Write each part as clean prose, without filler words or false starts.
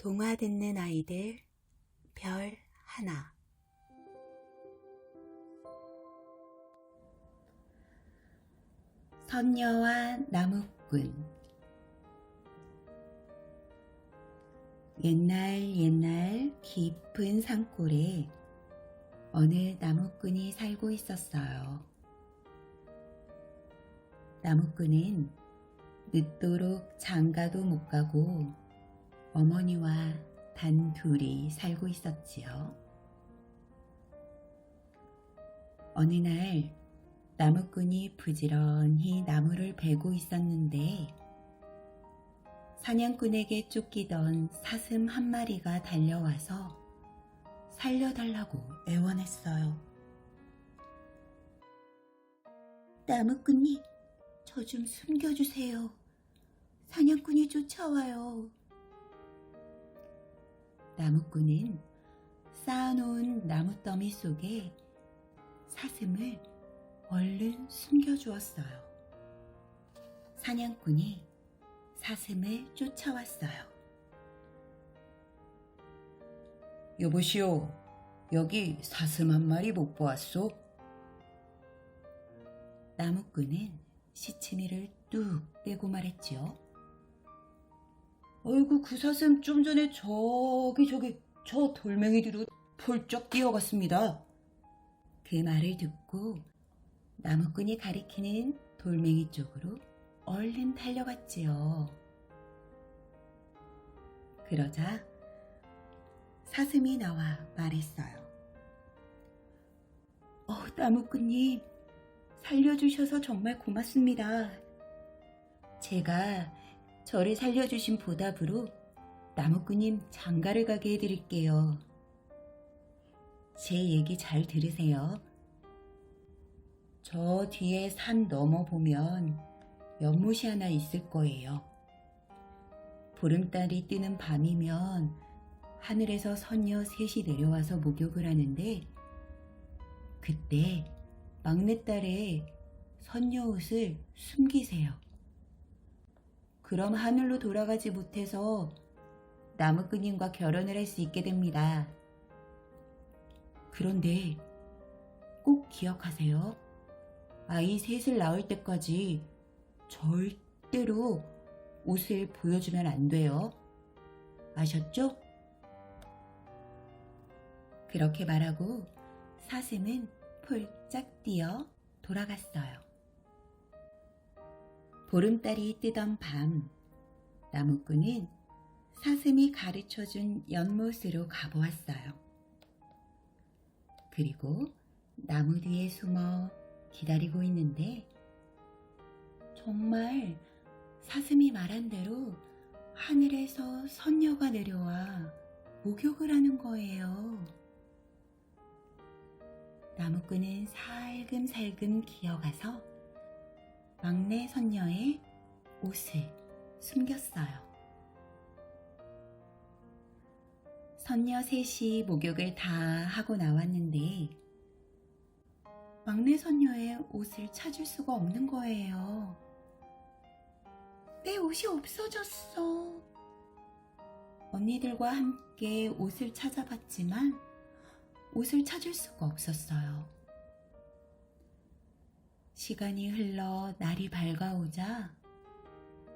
동화 듣는 아이들 별 하나. 선녀와 나무꾼. 옛날 깊은 산골에 어느 나무꾼이 살고 있었어요. 나무꾼은 늦도록 장가도 못 가고 어머니와 단 둘이 살고 있었지요. 어느 날 나무꾼이 부지런히 나무를 베고 있었는데 사냥꾼에게 쫓기던 사슴 한 마리가 달려와서 살려달라고 애원했어요. 나무꾼님, 저 좀 숨겨주세요. 사냥꾼이 쫓아와요. 나무꾼은 쌓아놓은 나무더미 속에 사슴을 얼른 숨겨주었어요. 사냥꾼이 사슴을 쫓아왔어요. 여보시오, 여기 사슴 한 마리 못 보았소? 나무꾼은 시치미를 뚝 떼고 말했지요. 어이구, 그 사슴 좀 전에 저기 저 돌멩이 뒤로 펄쩍 뛰어갔습니다. 그 말을 듣고 나무꾼이 가리키는 돌멩이 쪽으로 얼른 달려갔지요. 그러자 사슴이 나와 말했어요. 나무꾼님, 살려주셔서 정말 고맙습니다. 제가 저를 살려주신 보답으로 나무꾼님 장가를 가게 해드릴게요. 제 얘기 잘 들으세요. 저 뒤에 산 넘어 보면 연못이 하나 있을 거예요. 보름달이 뜨는 밤이면 하늘에서 선녀 셋이 내려와서 목욕을 하는데 그때 막내딸의 선녀 옷을 숨기세요. 그럼 하늘로 돌아가지 못해서 나무꾼님과 결혼을 할 수 있게 됩니다. 그런데 꼭 기억하세요. 아이 셋을 낳을 때까지 절대로 옷을 보여주면 안 돼요. 아셨죠? 그렇게 말하고 사슴은 폴짝 뛰어 돌아갔어요. 보름달이 뜨던 밤, 나무꾼은 사슴이 가르쳐준 연못으로 가보았어요. 그리고 나무 뒤에 숨어 기다리고 있는데 정말 사슴이 말한 대로 하늘에서 선녀가 내려와 목욕을 하는 거예요. 나무꾼은 살금살금 기어가서 막내 선녀의 옷을 숨겼어요. 선녀 셋이 목욕을 다 하고 나왔는데 막내 선녀의 옷을 찾을 수가 없는 거예요. 내 옷이 없어졌어. 언니들과 함께 옷을 찾아봤지만 옷을 찾을 수가 없었어요. 시간이 흘러 날이 밝아오자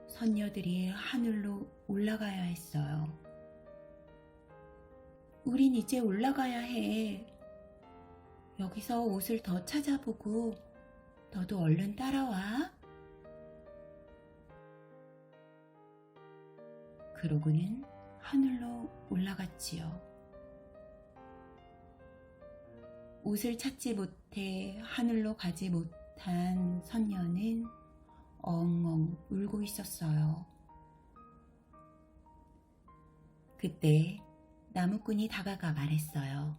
선녀들이 하늘로 올라가야 했어요. 우린 이제 올라가야 해. 여기서 옷을 더 찾아보고 너도 얼른 따라와. 그러고는 하늘로 올라갔지요. 옷을 찾지 못해 하늘로 가지 못한 선녀는 엉엉 울고 있었어요. 그때 나무꾼이 다가가 말했어요.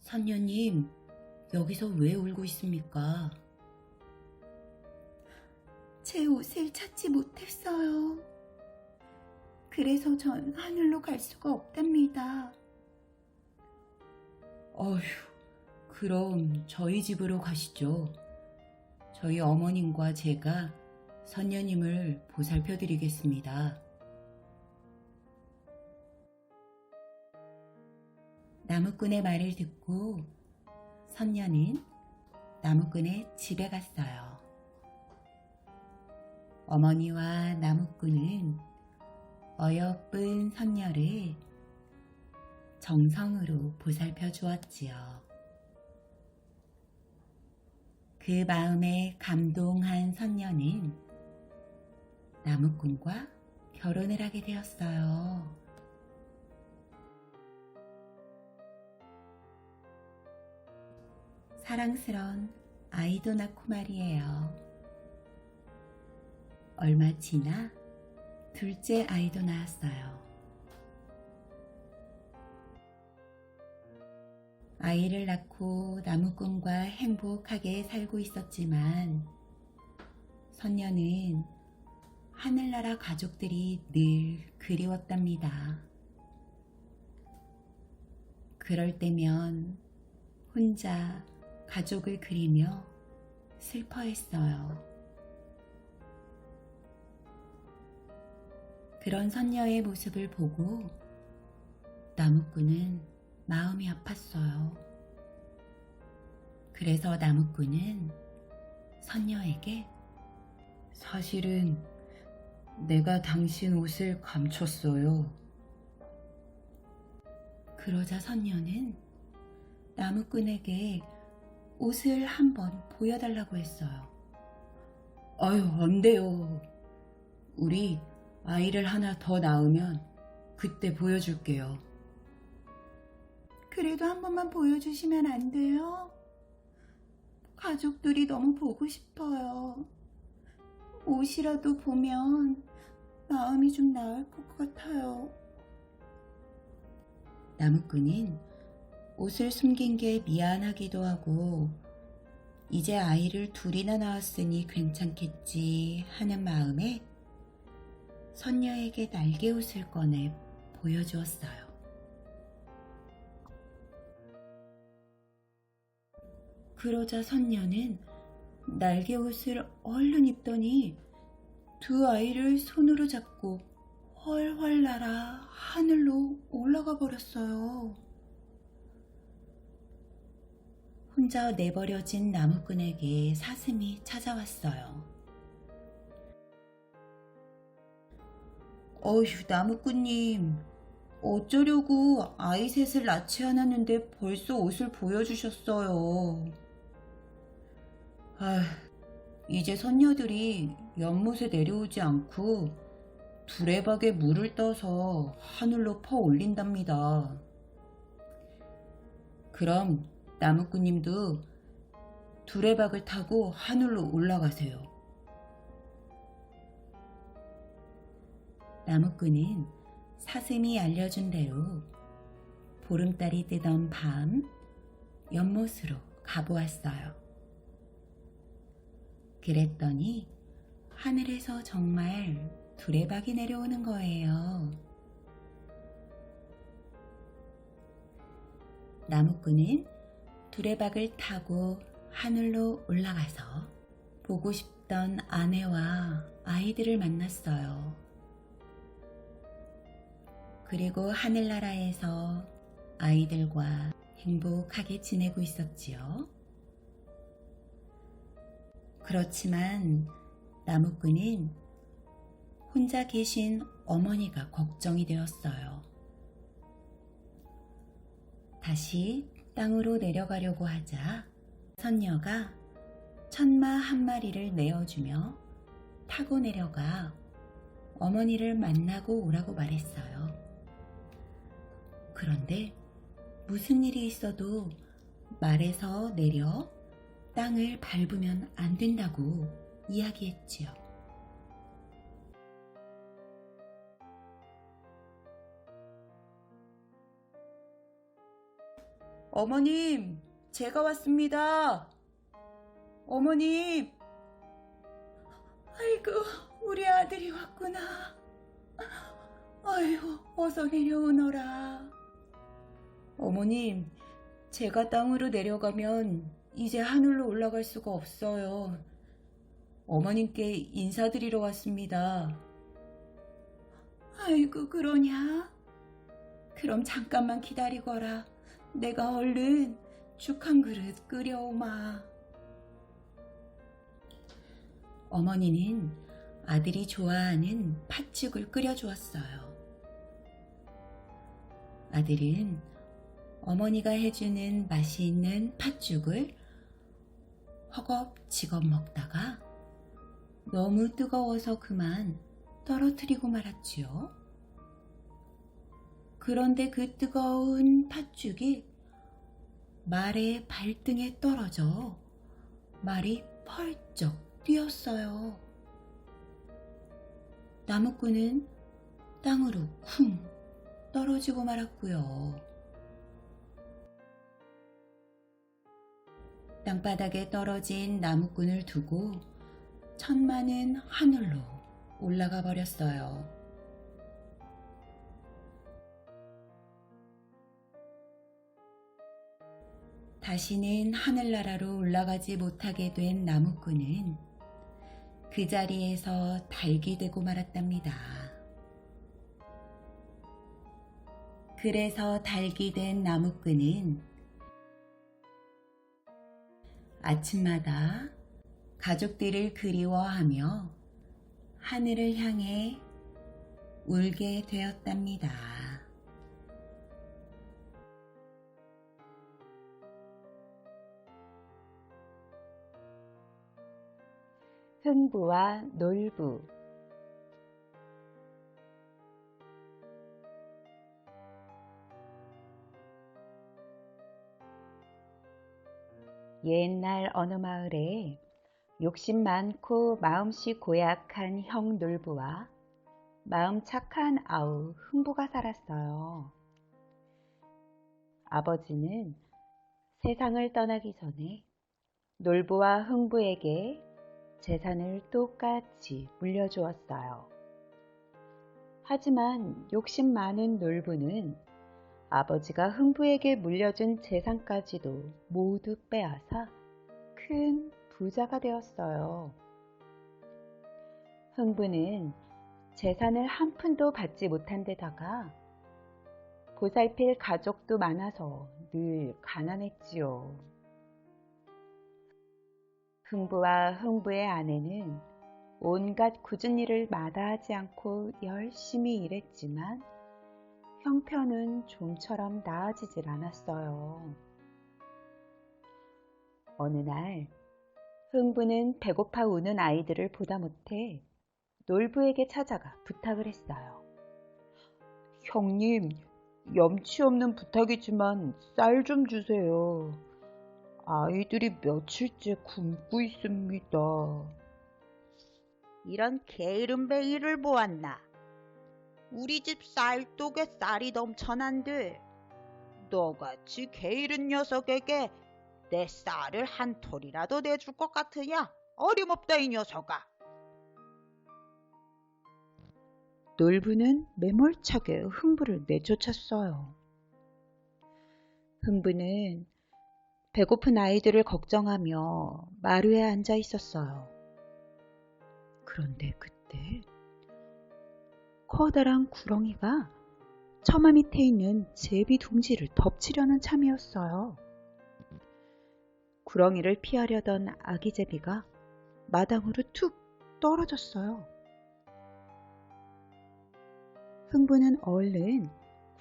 선녀님, 여기서 왜 울고 있습니까? 제 옷을 찾지 못했어요. 그래서 전 하늘로 갈 수가 없답니다. 어휴, 그럼 저희 집으로 가시죠. 저희 어머님과 제가 선녀님을 보살펴 드리겠습니다. 나무꾼의 말을 듣고 선녀는 나무꾼의 집에 갔어요. 어머니와 나무꾼은 어여쁜 선녀를 정성으로 보살펴 주었지요. 그 마음에 감동한 선녀는 나무꾼과 결혼을 하게 되었어요. 사랑스런 아이도 낳고 말이에요. 얼마 지나 둘째 아이도 낳았어요. 아이를 낳고 나무꾼과 행복하게 살고 있었지만 선녀는 하늘나라 가족들이 늘 그리웠답니다. 그럴 때면 혼자 가족을 그리며 슬퍼했어요. 그런 선녀의 모습을 보고 나무꾼은 마음이 아팠어요. 그래서 나무꾼은 선녀에게 사실은 내가 당신 옷을 감췄어요. 그러자 선녀는 나무꾼에게 옷을 한번 보여달라고 했어요. 아유, 안 돼요. 우리 아이를 하나 더 낳으면 그때 보여줄게요. 그래도 한 번만 보여주시면 안 돼요? 가족들이 너무 보고 싶어요. 옷이라도 보면 마음이 좀 나을 것 같아요. 나무꾼은 옷을 숨긴 게 미안하기도 하고 이제 아이를 둘이나 낳았으니 괜찮겠지 하는 마음에 선녀에게 날개옷을 꺼내 보여주었어요. 그러자 선녀는 날개옷을 얼른 입더니 두 아이를 손으로 잡고 훨훨 날아 하늘로 올라가 버렸어요. 혼자 내버려진 나무꾼에게 사슴이 찾아왔어요. 어휴, 나무꾼님, 어쩌려고 아이 셋을 낳지 않았는데 벌써 옷을 보여주셨어요. 이제 선녀들이 연못에 내려오지 않고 두레박에 물을 떠서 하늘로 퍼 올린답니다. 그럼 나무꾼님도 두레박을 타고 하늘로 올라가세요. 나무꾼은 사슴이 알려준 대로 보름달이 뜨던 밤 연못으로 가보았어요. 그랬더니 하늘에서 정말 두레박이 내려오는 거예요. 나무꾼은 두레박을 타고 하늘로 올라가서 보고 싶던 아내와 아이들을 만났어요. 그리고 하늘나라에서 아이들과 행복하게 지내고 있었지요. 그렇지만 나무꾼은 혼자 계신 어머니가 걱정이 되었어요. 다시 땅으로 내려가려고 하자 선녀가 천마 한 마리를 내어주며 타고 내려가 어머니를 만나고 오라고 말했어요. 그런데 무슨 일이 있어도 말에서 내려 땅을 밟으면 안 된다고 이야기했지요. 어머님, 제가 왔습니다. 어머님. 아이고, 우리 아들이 왔구나. 아이고, 어서 내려오너라. 어머님, 제가 땅으로 내려가면 이제 하늘로 올라갈 수가 없어요. 어머님께 인사드리러 왔습니다. 아이고, 그러냐? 그럼 잠깐만 기다리거라. 내가 얼른 죽 한 그릇 끓여오마. 어머니는 아들이 좋아하는 팥죽을 끓여주었어요. 아들은 어머니가 해주는 맛이 있는 팥죽을 허겁지겁 먹다가 너무 뜨거워서 그만 떨어뜨리고 말았지요. 그런데 그 뜨거운 팥죽이 말의 발등에 떨어져 말이 펄쩍 뛰었어요. 나무꾼은 땅으로 쿵 떨어지고 말았고요. 땅바닥에 떨어진 나무꾼을 두고 천마는 하늘로 올라가 버렸어요. 다시는 하늘나라로 올라가지 못하게 된 나무꾼은 그 자리에서 닭이 되고 말았답니다. 그래서 닭이 된 나무꾼은 아침마다 가족들을 그리워하며 하늘을 향해 울게 되었답니다. 흥부와 놀부. 옛날 어느 마을에 욕심 많고 마음씨 고약한 형 놀부와 마음 착한 아우 흥부가 살았어요. 아버지는 세상을 떠나기 전에 놀부와 흥부에게 재산을 똑같이 물려주었어요. 하지만 욕심 많은 놀부는 아버지가 흥부에게 물려준 재산까지도 모두 빼앗아 큰 부자가 되었어요. 흥부는 재산을 한 푼도 받지 못한 데다가 보살필 가족도 많아서 늘 가난했지요. 흥부와 흥부의 아내는 온갖 굳은 일을 마다하지 않고 열심히 일했지만 형편은 좀처럼 나아지질 않았어요. 어느 날 흥부는 배고파 우는 아이들을 보다 못해 놀부에게 찾아가 부탁을 했어요. 형님, 염치 없는 부탁이지만 쌀 좀 주세요. 아이들이 며칠째 굶고 있습니다. 이런 게으름뱅이를 보았나. 우리 집 쌀독에 쌀이 넘쳐난들 너같이 게으른 녀석에게 내 쌀을 한 톨이라도 내줄 것 같으냐? 어림없다 이 녀석아. 놀부는 매몰차게 흥부를 내쫓았어요. 흥부는 배고픈 아이들을 걱정하며 마루에 앉아 있었어요. 그런데 그때 커다란 구렁이가 처마 밑에 있는 제비 둥지를 덮치려는 참이었어요. 구렁이를 피하려던 아기 제비가 마당으로 툭 떨어졌어요. 흥부는 얼른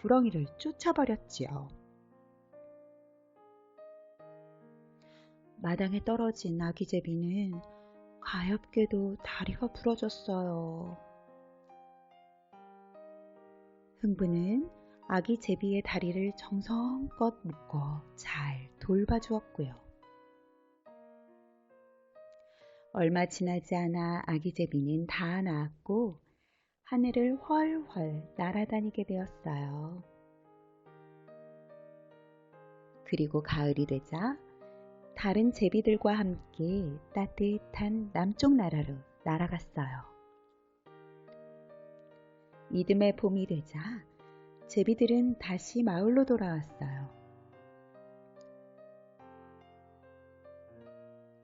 구렁이를 쫓아버렸지요. 마당에 떨어진 아기 제비는 가엾게도 다리가 부러졌어요. 흥부는 아기 제비의 다리를 정성껏 묶어 잘 돌봐주었고요. 얼마 지나지 않아 아기 제비는 다 나았고 하늘을 훨훨 날아다니게 되었어요. 그리고 가을이 되자 다른 제비들과 함께 따뜻한 남쪽 나라로 날아갔어요. 이듬해 봄이 되자 제비들은 다시 마을로 돌아왔어요.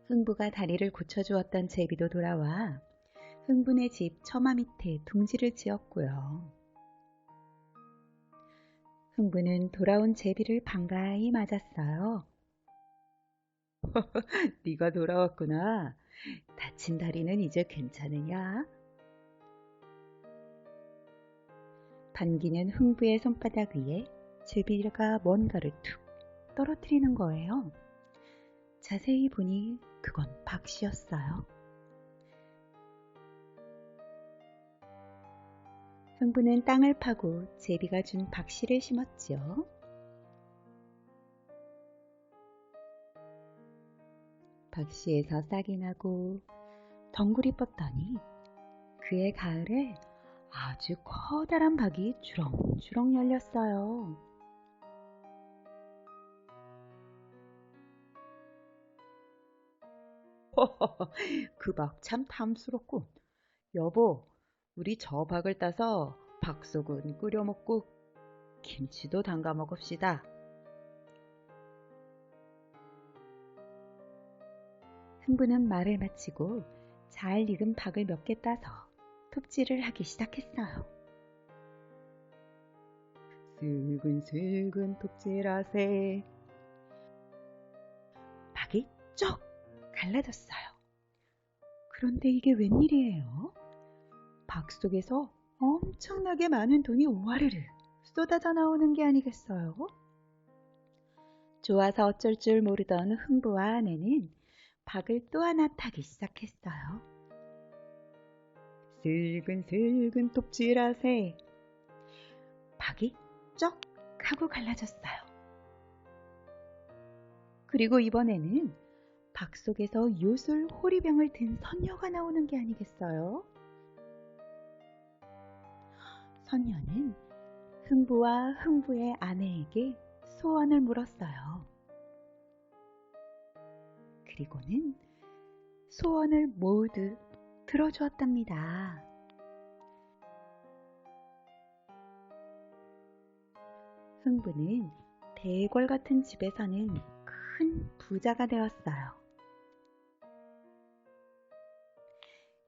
흥부가 다리를 고쳐주었던 제비도 돌아와 흥부네 집 처마 밑에 둥지를 지었고요. 흥부는 돌아온 제비를 반가이 맞았어요. 네가 돌아왔구나. 다친 다리는 이제 괜찮으냐? 반기는 흥부의 손바닥 위에 제비가 뭔가를 툭 떨어뜨리는 거예요. 자세히 보니 그건 박씨였어요. 흥부는 땅을 파고 제비가 준 박씨를 심었지요. 박씨에서 싹이 나고 덩굴이 뻗더니 그의 가을에 아주 커다란 박이 주렁주렁 열렸어요. 그 박 참 탐스럽군. 여보, 우리 저 박을 따서 박속은 끓여 먹고 김치도 담가 먹읍시다. 흥부는 말을 마치고 잘 익은 박을 몇 개 따서 톱질을 하기 시작했어요. 슬근슬근 톱질하세. 박이 쩍 갈라졌어요. 그런데 이게 웬일이에요? 박 속에서 엄청나게 많은 돈이 와르르 쏟아져 나오는 게 아니겠어요? 좋아서 어쩔 줄 모르던 흥부와 아내는 박을 또 하나 타기 시작했어요. 슬근슬근 톱질하세. 박이 쩍 하고 갈라졌어요. 그리고 이번에는 박 속에서 요술 호리병을 든 선녀가 나오는 게 아니겠어요? 선녀는 흥부와 흥부의 아내에게 소원을 물었어요. 그리고는 소원을 모두 들어주었답니다. 흥부는 대궐 같은 집에 사는 큰 부자가 되었어요.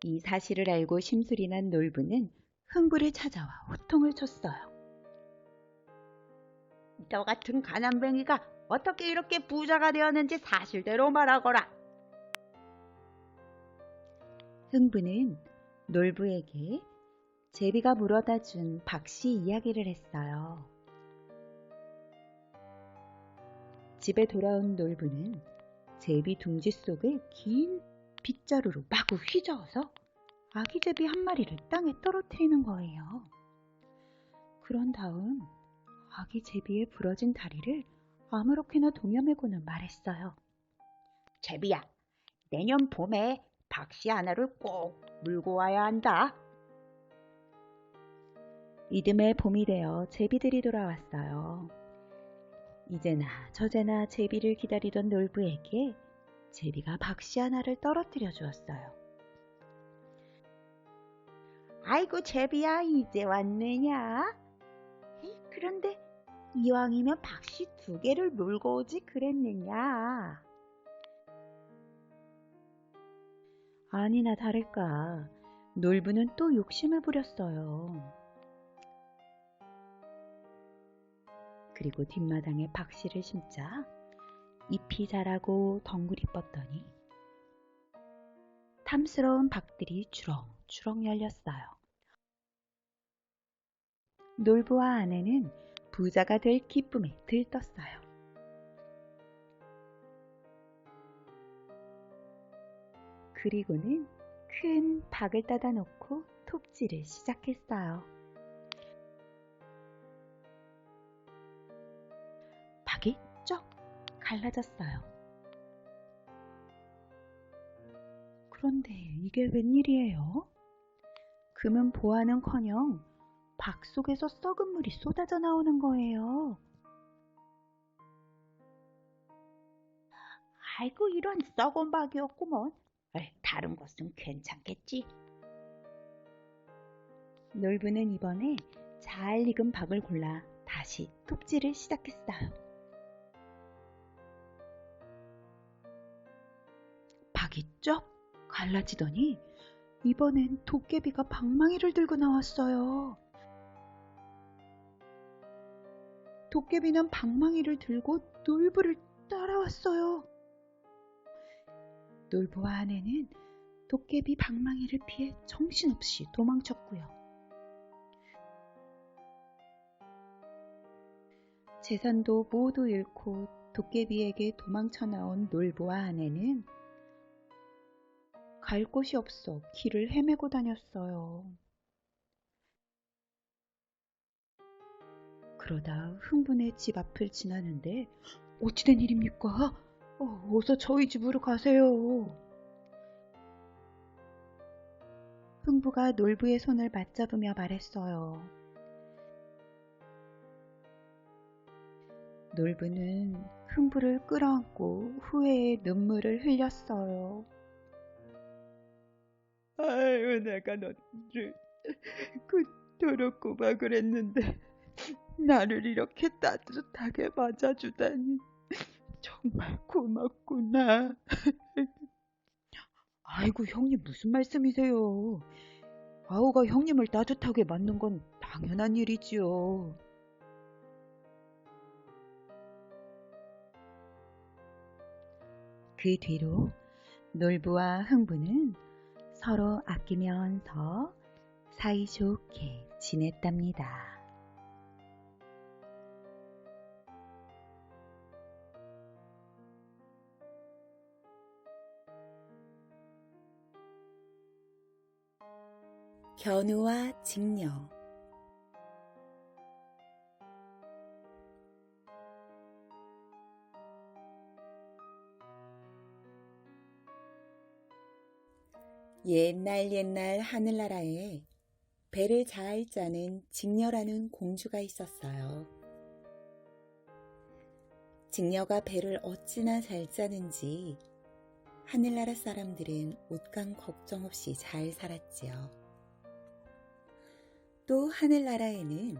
이 사실을 알고 심술이 난 놀부는 흥부를 찾아와 호통을 쳤어요. 너 같은 가난뱅이가 어떻게 이렇게 부자가 되었는지 사실대로 말하거라. 흥부는 놀부에게 제비가 물어다 준 박씨 이야기를 했어요. 집에 돌아온 놀부는 제비 둥지 속을 긴 빗자루로 마구 휘저어서 아기 제비 한 마리를 땅에 떨어뜨리는 거예요. 그런 다음 아기 제비의 부러진 다리를 아무렇게나 동여매고는 말했어요. 제비야, 내년 봄에 박씨 하나를 꼭 물고 와야 한다. 이듬해 봄이 되어 제비들이 돌아왔어요. 이제나 저제나 제비를 기다리던 놀부에게 제비가 박씨 하나를 떨어뜨려 주었어요. 아이고 제비야, 이제 왔느냐? 그런데 이왕이면 박씨 2개를 물고 오지 그랬느냐? 아니나 다를까 놀부는 또 욕심을 부렸어요. 그리고 뒷마당에 박씨를 심자 잎이 자라고 덩굴이 뻗더니 탐스러운 박들이 주렁주렁 열렸어요. 놀부와 아내는 부자가 될 기쁨에 들떴어요. 그리고는 큰 박을 따다 놓고 톱질을 시작했어요. 박이 쩍 갈라졌어요. 그런데 이게 웬일이에요? 금은 보아는커녕 박 속에서 썩은 물이 쏟아져 나오는 거예요. 아이고 이런 썩은 박이었구먼. 다른 것은 괜찮겠지. 놀부는 이번에 잘 익은 박을 골라 다시 톱질을 시작했어요. 박이 쩍 갈라지더니 이번엔 도깨비가 방망이를 들고 나왔어요. 도깨비는 방망이를 들고 놀부를 따라왔어요. 놀부와 아내는 도깨비 방망이를 피해 정신없이 도망쳤고요. 재산도 모두 잃고 도깨비에게 도망쳐 나온 놀부와 아내는 갈 곳이 없어 길을 헤매고 다녔어요. 그러다 흥분의 집 앞을 지나는데 어찌된 일입니까? 어서 저희 집으로 가세요. 흥부가 놀부의 손을 맞잡으며 말했어요. 놀부는 흥부를 끌어안고 후회의 눈물을 흘렸어요. 아유, 내가 너를 그토록 꼬박을 했는데 나를 이렇게 따뜻하게 맞아주다니 정말 고맙구나. 아이고, 형님 무슨 말씀이세요? 아우가 형님을 따뜻하게 맞는 건 당연한 일이지요. 그 뒤로 놀부와 흥부는 서로 아끼면서 사이좋게 지냈답니다. 견우와 직녀. 옛날 하늘나라에 배를 잘 짜는 직녀라는 공주가 있었어요. 직녀가 배를 어찌나 잘 짜는지 하늘나라 사람들은 옷감 걱정 없이 잘 살았지요. 또 하늘나라에는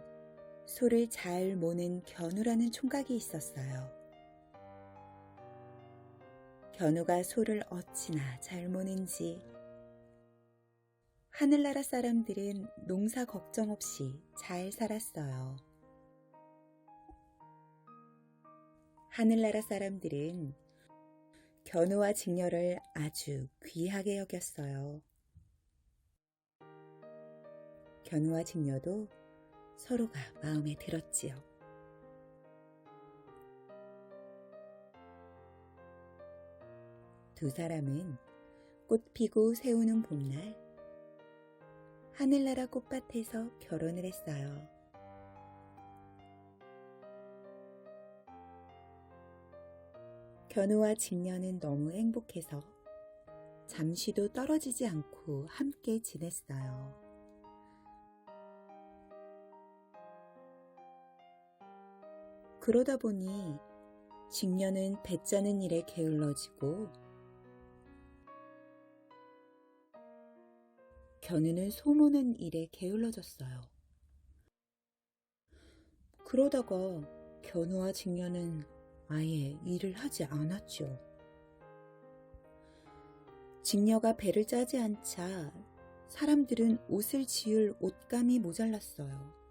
소를 잘 모는 견우라는 총각이 있었어요. 견우가 소를 어찌나 잘 모는지 하늘나라 사람들은 농사 걱정 없이 잘 살았어요. 하늘나라 사람들은 견우와 직녀를 아주 귀하게 여겼어요. 견우와 직녀도 서로가 마음에 들었지요. 두 사람은 꽃 피고 새우는 봄날 하늘나라 꽃밭에서 결혼을 했어요. 견우와 직녀는 너무 행복해서 잠시도 떨어지지 않고 함께 지냈어요. 그러다 보니 직녀는 배 짜는 일에 게을러지고 견우는 소 모는 일에 게을러졌어요. 그러다가 견우와 직녀는 아예 일을 하지 않았죠. 직녀가 배를 짜지 않자 사람들은 옷을 지을 옷감이 모자랐어요.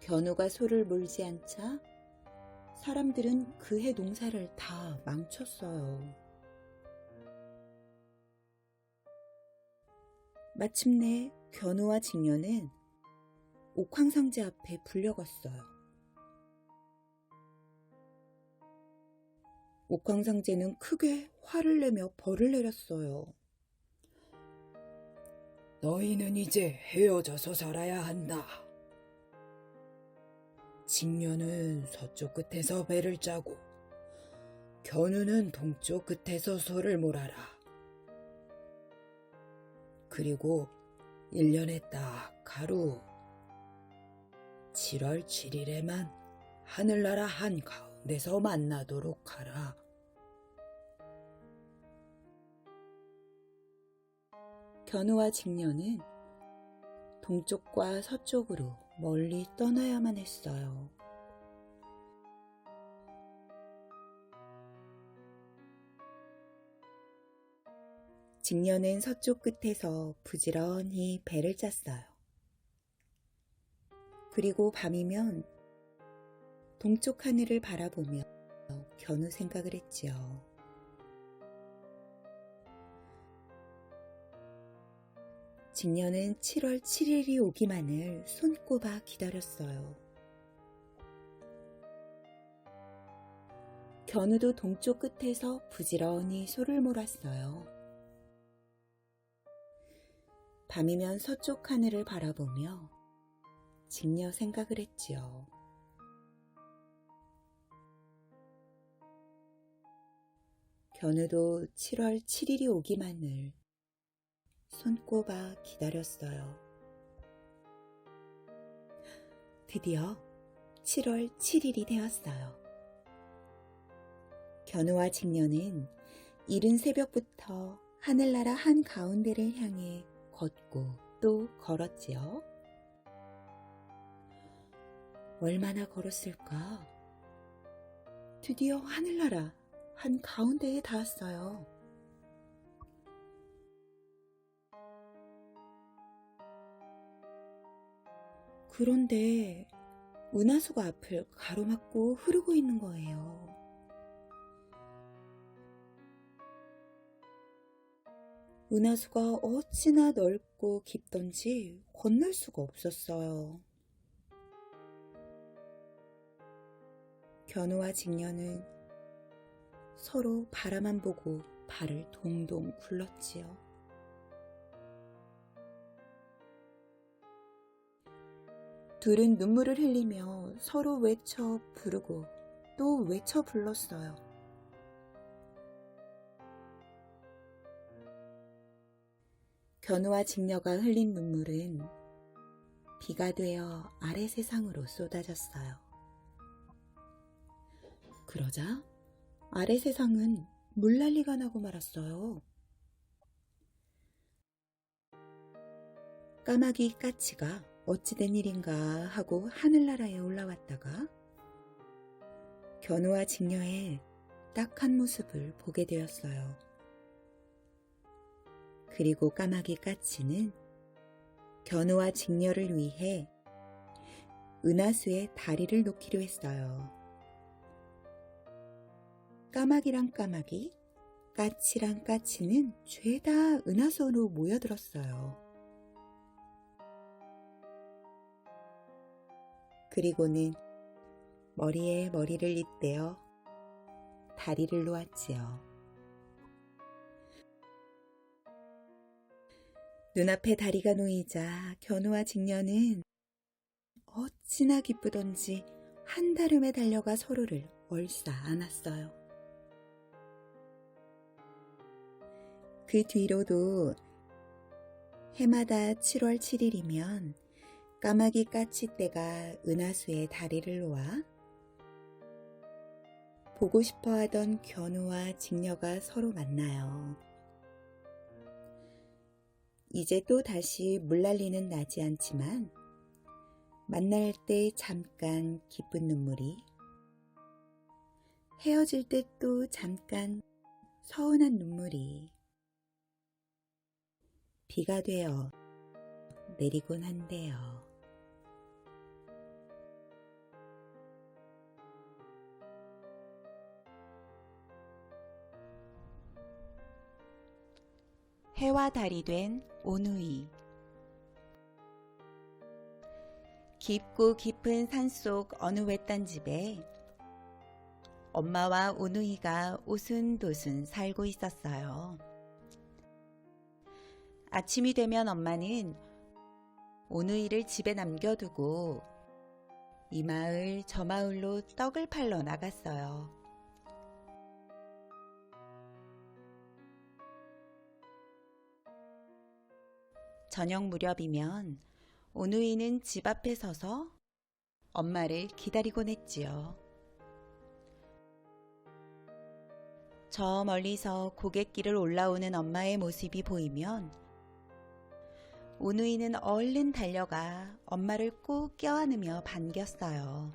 견우가 소를 몰지 않자 사람들은 그해 농사를 다 망쳤어요. 마침내 견우와 직녀는 옥황상제 앞에 불려갔어요. 옥황상제는 크게 화를 내며 벌을 내렸어요. 너희는 이제 헤어져서 살아야 한다. 직녀는 서쪽 끝에서 배를 짜고 견우는 동쪽 끝에서 소를 몰아라. 그리고 1년에 딱 하루 7월 7일에만 하늘나라 한가운데서 만나도록 하라. 견우와 직녀는 동쪽과 서쪽으로 멀리 떠나야만 했어요. 직녀는 서쪽 끝에서 부지런히 배를 짰어요. 그리고 밤이면 동쪽 하늘을 바라보며 견우 생각을 했지요. 직녀는 7월 7일이 오기만을 손꼽아 기다렸어요. 견우도 동쪽 끝에서 부지런히 소를 몰았어요. 밤이면 서쪽 하늘을 바라보며 직녀 생각을 했지요. 견우도 7월 7일이 오기만을 손꼽아 기다렸어요. 드디어 7월 7일이 되었어요. 견우와 직녀는 이른 새벽부터 하늘나라 한가운데를 향해 걷고 또 걸었지요. 얼마나 걸었을까? 드디어 하늘나라 한가운데에 닿았어요. 그런데 은하수가 앞을 가로막고 흐르고 있는 거예요. 은하수가 어찌나 넓고 깊던지 건널 수가 없었어요. 견우와 직녀는 서로 바라만 보고 발을 동동 굴렀지요. 둘은 눈물을 흘리며 서로 외쳐 부르고 또 외쳐 불렀어요. 견우와 직녀가 흘린 눈물은 비가 되어 아래 세상으로 쏟아졌어요. 그러자 아래 세상은 물난리가 나고 말았어요. 까마귀 까치가 어찌된 일인가 하고 하늘나라에 올라왔다가 견우와 직녀의 딱한 모습을 보게 되었어요. 그리고 까마귀 까치는 견우와 직녀를 위해 은하수에 다리를 놓기로 했어요. 까마귀랑 까마귀, 까치랑 까치는 죄다 은하수로 모여들었어요. 그리고는 머리에 머리를 잇대어 다리를 놓았지요. 눈앞에 다리가 놓이자 견우와 직녀는 어찌나 기쁘던지 한달음에 달려가 서로를 얼싸 안았어요. 그 뒤로도 해마다 7월 7일이면 까마귀 까치떼가 은하수에 다리를 놓아 보고 싶어 하던 견우와 직녀가 서로 만나요. 이제 또 다시 물난리는 나지 않지만 만날 때 잠깐 기쁜 눈물이, 헤어질 때 또 잠깐 서운한 눈물이 비가 되어 내리곤 한대요. 해와 달이 된 오누이. 깊고 깊은 산속 어느 외딴 집에 엄마와 오누이가 오순도순 살고 있었어요. 아침이 되면 엄마는 오누이를 집에 남겨두고 이 마을 저 마을로 떡을 팔러 나갔어요. 저녁 무렵이면 오누이는 집 앞에 서서 엄마를 기다리곤 했지요. 저 멀리서 고갯길을 올라오는 엄마의 모습이 보이면 오누이는 얼른 달려가 엄마를 꼭 껴안으며 반겼어요.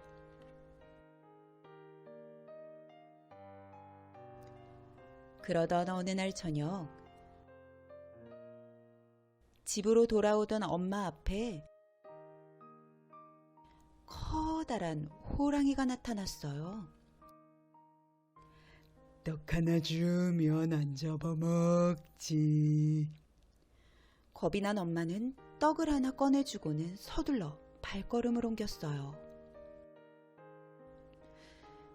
그러던 어느 날 저녁, 집으로 돌아오던 엄마 앞에 커다란 호랑이가 나타났어요. 떡 하나 주면 안 잡아먹지. 겁이 난 엄마는 떡을 하나 꺼내주고는 서둘러 발걸음을 옮겼어요.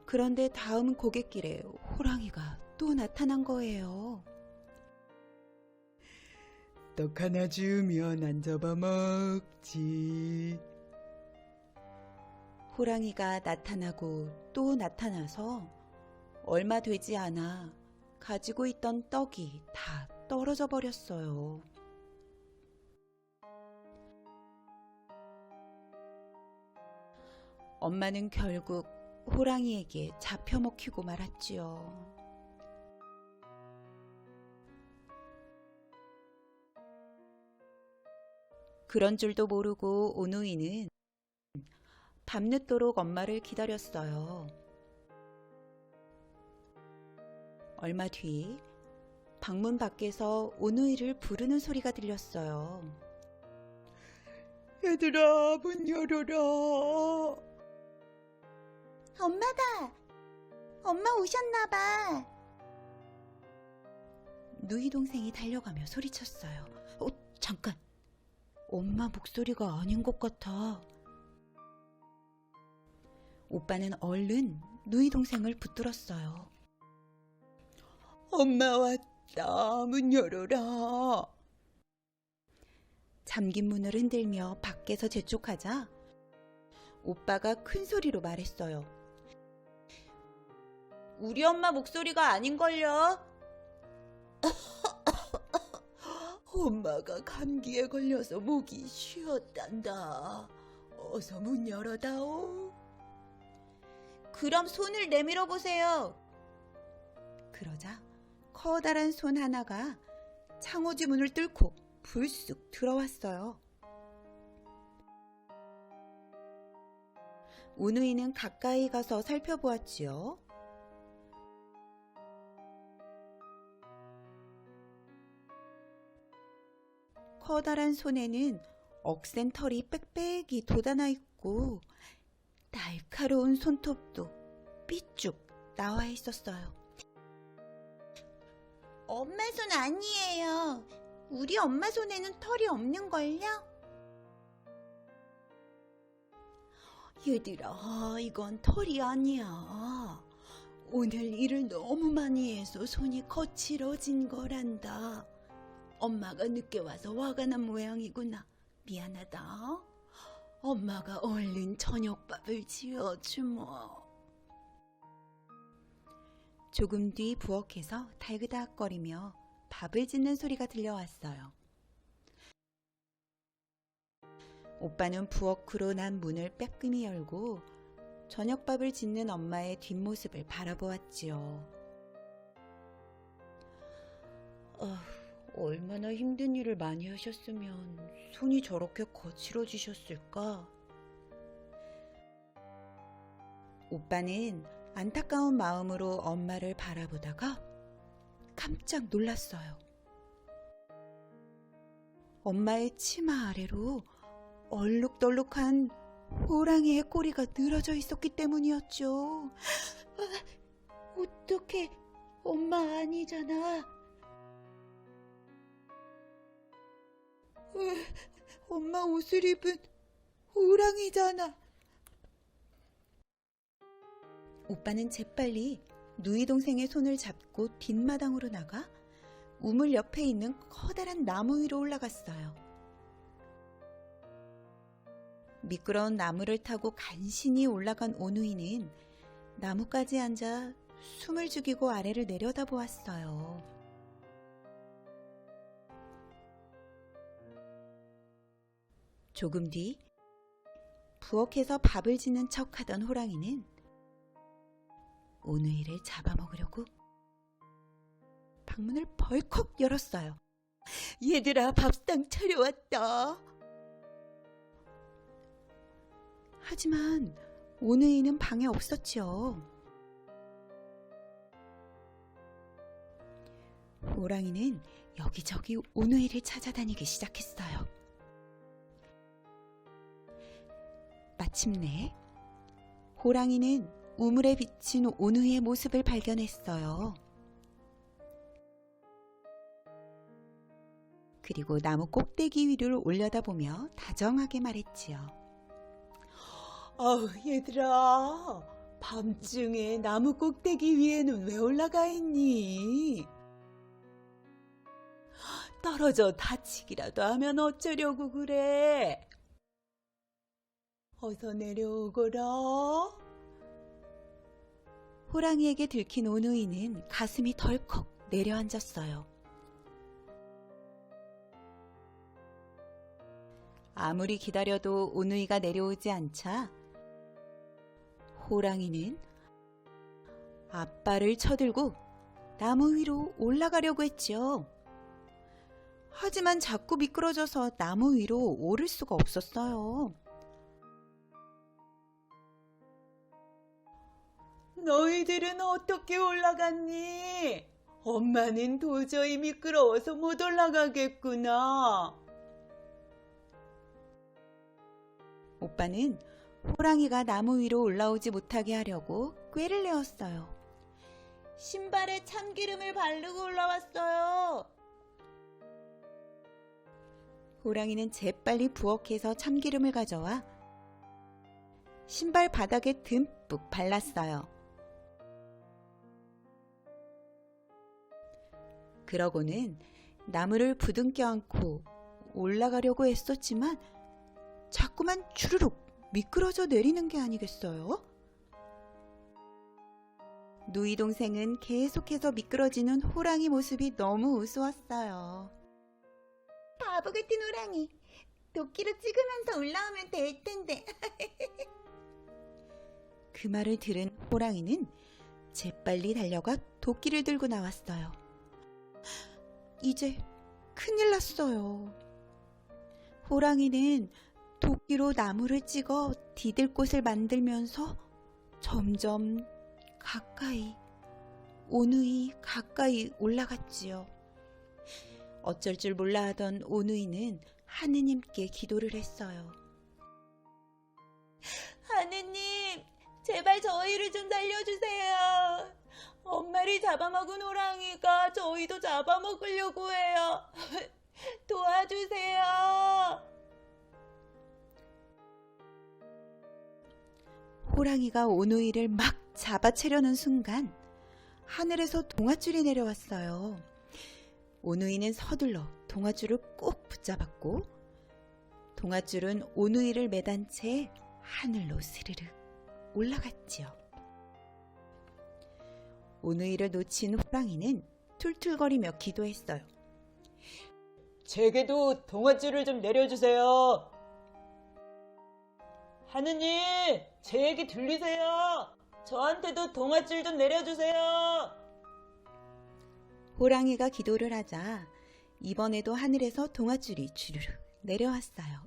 그런데 다음 고갯길에 호랑이가 또 나타난 거예요. 떡 하나 주면 안 잡아먹지. 호랑이가 나타나고 또 나타나서 얼마 되지 않아 가지고 있던 떡이 다 떨어져 버렸어요. 엄마는 결국 호랑이에게 잡혀먹히고 말았지요. 그런 줄도 모르고 오누이는 밤늦도록 엄마를 기다렸어요. 얼마 뒤 방문 밖에서 오누이를 부르는 소리가 들렸어요. 얘들아, 문 열어라. 엄마다! 엄마 오셨나봐! 누이 동생이 달려가며 소리쳤어요. 잠깐! 엄마 목소리가 아닌 것 같아. 오빠는 얼른 누이 동생을 붙들었어요. 엄마 왔다. 문 열어라. 잠긴 문을 흔들며 밖에서 재촉하자 오빠가 큰 소리로 말했어요. 우리 엄마 목소리가 아닌걸요? 엄마가 감기에 걸려서 목이 쉬었단다. 어서 문 열어다오. 그럼 손을 내밀어 보세요. 그러자 커다란 손 하나가 창호지 문을 뚫고 불쑥 들어왔어요. 오누이는 가까이 가서 살펴보았지요. 커다란 손에는 억센 털이 빽빽이 돋아나 있고 날카로운 손톱도 삐쭉 나와 있었어요. 엄마 손 아니에요. 우리 엄마 손에는 털이 없는걸요? 얘들아, 이건 털이 아니야. 오늘 일을 너무 많이 해서 손이 거칠어진 거란다. 엄마가 늦게 와서 화가 난 모양이구나. 미안하다. 엄마가 얼른 저녁밥을 지어주모. 조금 뒤 부엌에서 달그닥거리며 밥을 짓는 소리가 들려왔어요. 오빠는 부엌으로 난 문을 빼끔히 열고 저녁밥을 짓는 엄마의 뒷모습을 바라보았지요. 얼마나 힘든 일을 많이 하셨으면 손이 저렇게 거칠어지셨을까? 오빠는 안타까운 마음으로 엄마를 바라보다가 깜짝 놀랐어요. 엄마의 치마 아래로 얼룩덜룩한 호랑이의 꼬리가 늘어져 있었기 때문이었죠. 어떡해, 엄마 아니잖아. 엄마 옷을 입은 호랑이잖아. 오빠는 재빨리 누이 동생의 손을 잡고 뒷마당으로 나가 우물 옆에 있는 커다란 나무 위로 올라갔어요. 미끄러운 나무를 타고 간신히 올라간 오누이는 나무까지 앉아 숨을 죽이고 아래를 내려다보았어요. 조금 뒤 부엌에서 밥을 짓는 척하던 호랑이는 오누이를 잡아먹으려고 방문을 벌컥 열었어요. 얘들아, 밥상 차려왔다. 하지만 오누이는 방에 없었지요. 호랑이는 여기저기 오누이를 찾아다니기 시작했어요. 마침내 호랑이는 우물에 비친 오누이의 모습을 발견했어요. 그리고 나무 꼭대기 위를 올려다보며 다정하게 말했지요. 얘들아, 밤중에 나무 꼭대기 위에는 왜 올라가 있니? 떨어져 다치기라도 하면 어쩌려고 그래? 어서 내려오거라. 호랑이에게 들킨 오누이는 가슴이 덜컥 내려앉았어요. 아무리 기다려도 오누이가 내려오지 않자 호랑이는 앞발을 쳐들고 나무 위로 올라가려고 했죠. 하지만 자꾸 미끄러져서 나무 위로 오를 수가 없었어요. 너희들은 어떻게 올라갔니? 엄마는 도저히 미끄러워서 못 올라가겠구나. 오빠는 호랑이가 나무 위로 올라오지 못하게 하려고 꾀를 내었어요. 신발에 참기름을 바르고 올라왔어요. 호랑이는 재빨리 부엌에서 참기름을 가져와 신발 바닥에 듬뿍 발랐어요. 그러고는 나무를 부둥켜 안고 올라가려고 했었지만 자꾸만 주르륵 미끄러져 내리는 게 아니겠어요? 누이 동생은 계속해서 미끄러지는 호랑이 모습이 너무 우스웠어요. 바보 같은 호랑이, 도끼로 찍으면서 올라오면 될 텐데. 그 말을 들은 호랑이는 재빨리 달려가 도끼를 들고 나왔어요. 이제 큰일 났어요. 호랑이는 도끼로 나무를 찍어 디딜 곳을 만들면서 점점 가까이, 오누이 가까이 올라갔지요. 어쩔 줄 몰라 하던 오누이는 하느님께 기도를 했어요. 하느님, 제발 저희를 좀 살려주세요. 엄마를 잡아먹은 호랑이가 저희도 잡아먹으려고 해요. 도와주세요. 호랑이가 오누이를 막 잡아채려는 순간 하늘에서 동아줄이 내려왔어요. 오누이는 서둘러 동아줄을 꼭 붙잡았고 동아줄은 오누이를 매단 채 하늘로 스르륵 올라갔지요. 오누이를 놓친 호랑이는 툴툴거리며 기도했어요. 제게도 동아줄을 좀 내려주세요. 하느님, 제 얘기 들리세요? 저한테도 동아줄 좀 내려주세요. 호랑이가 기도를 하자 이번에도 하늘에서 동아줄이 주르륵 내려왔어요.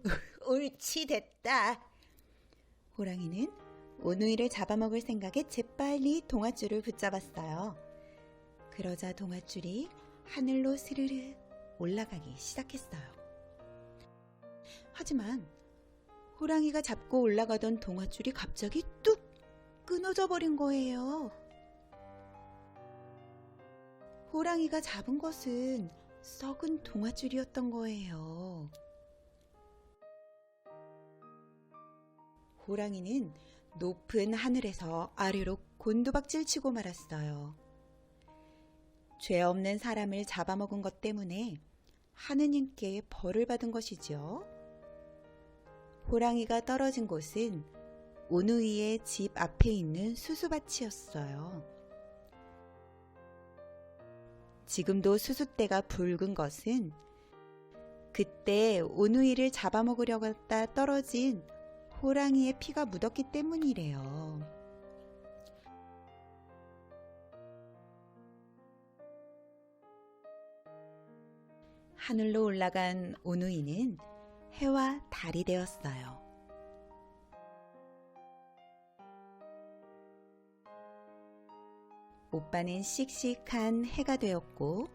옳지, 됐다. 호랑이는 오누이를 잡아먹을 생각에 재빨리 동아줄을 붙잡았어요. 그러자 동아줄이 하늘로 스르륵 올라가기 시작했어요. 하지만 호랑이가 잡고 올라가던 동아줄이 갑자기 뚝 끊어져 버린 거예요. 호랑이가 잡은 것은 썩은 동아줄이었던 거예요. 호랑이는 높은 하늘에서 아래로 곤두박질 치고 말았어요. 죄 없는 사람을 잡아먹은 것 때문에 하느님께 벌을 받은 것이지요. 호랑이가 떨어진 곳은 오누이의 집 앞에 있는 수수밭이었어요. 지금도 수수대가 붉은 것은 그때 오누이를 잡아먹으려고 했다 떨어진 호랑이의 피가 묻었기 때문이래요. 하늘로 올라간 오누이는 해와 달이 되었어요. 오빠는 씩씩한 해가 되었고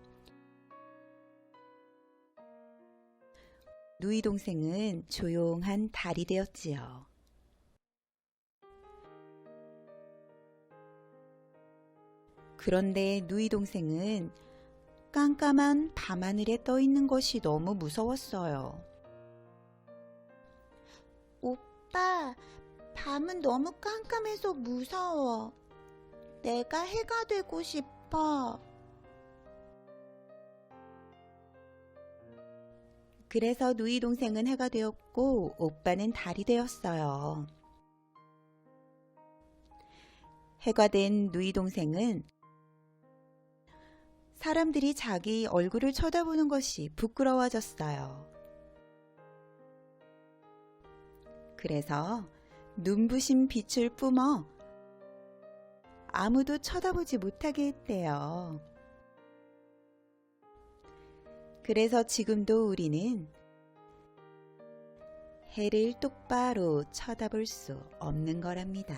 누이 동생은 조용한 달이 되었지요. 그런데 누이 동생은 깜깜한 밤하늘에 떠 있는 것이 너무 무서웠어요. 오빠, 밤은 너무 깜깜해서 무서워. 내가 해가 되고 싶어. 그래서 누이 동생은 해가 되었고 오빠는 달이 되었어요. 해가 된 누이 동생은 사람들이 자기 얼굴을 쳐다보는 것이 부끄러워졌어요. 그래서 눈부신 빛을 뿜어 아무도 쳐다보지 못하게 했대요. 그래서 지금도 우리는 해를 똑바로 쳐다볼 수 없는 거랍니다.